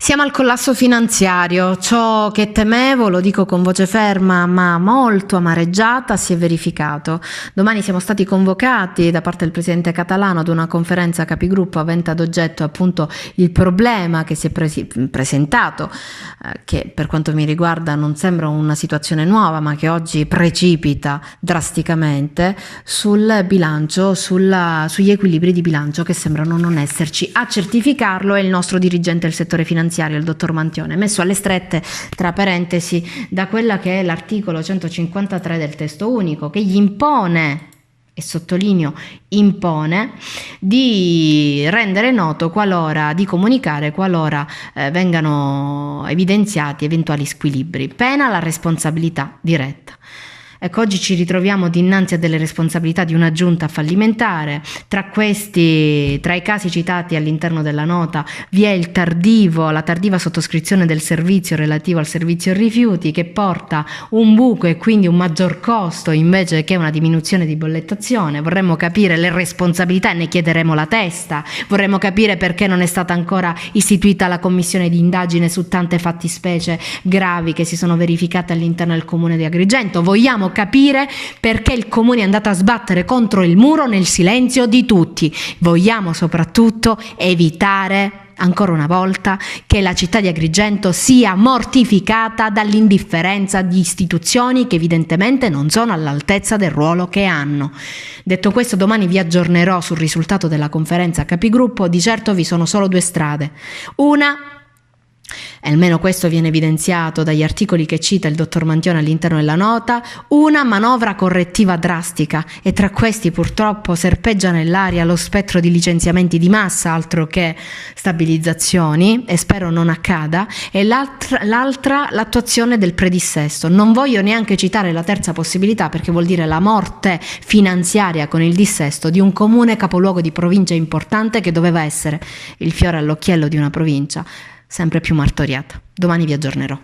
Siamo al collasso finanziario, ciò che temevo, lo dico con voce ferma ma molto amareggiata, si è verificato. Domani siamo stati convocati da parte del presidente Catalano ad una conferenza capigruppo avente ad oggetto appunto il problema che si è presentato, che per quanto mi riguarda non sembra una situazione nuova ma che oggi precipita drasticamente sul bilancio, sugli equilibri di bilancio che sembrano non esserci. A certificarlo è il nostro dirigente del settore finanziario, il dottor Mantione, messo alle strette tra parentesi da quella che è l'articolo 153 del testo unico, che gli impone, e sottolineo impone, di rendere noto di comunicare qualora vengano evidenziati eventuali squilibri, pena la responsabilità diretta. Ecco, oggi ci ritroviamo dinanzi a delle responsabilità di una giunta fallimentare. Tra i casi citati all'interno della nota vi è la tardiva sottoscrizione del servizio relativo al servizio rifiuti, che porta un buco e quindi un maggior costo invece che una diminuzione di bollettazione. Vorremmo capire le responsabilità e ne chiederemo la testa. Vorremmo capire perché non è stata ancora istituita la commissione di indagine su tante fattispecie gravi che si sono verificate all'interno del comune di Agrigento. Vogliamo capire perché il comune è andato a sbattere contro il muro nel silenzio di tutti. Vogliamo soprattutto evitare ancora una volta che la città di Agrigento sia mortificata dall'indifferenza di istituzioni che evidentemente non sono all'altezza del ruolo che hanno. Detto questo, domani vi aggiornerò sul risultato della conferenza capigruppo. Di certo vi sono solo due strade. Una, e almeno questo viene evidenziato dagli articoli che cita il dottor Mantione all'interno della nota, una manovra correttiva drastica, e tra questi purtroppo serpeggia nell'aria lo spettro di licenziamenti di massa, altro che stabilizzazioni, e spero non accada, e l'altra l'attuazione del predissesto. Non voglio neanche citare la terza possibilità, perché vuol dire la morte finanziaria con il dissesto di un comune capoluogo di provincia importante che doveva essere il fiore all'occhiello di una provincia sempre più martoriata. Domani vi aggiornerò.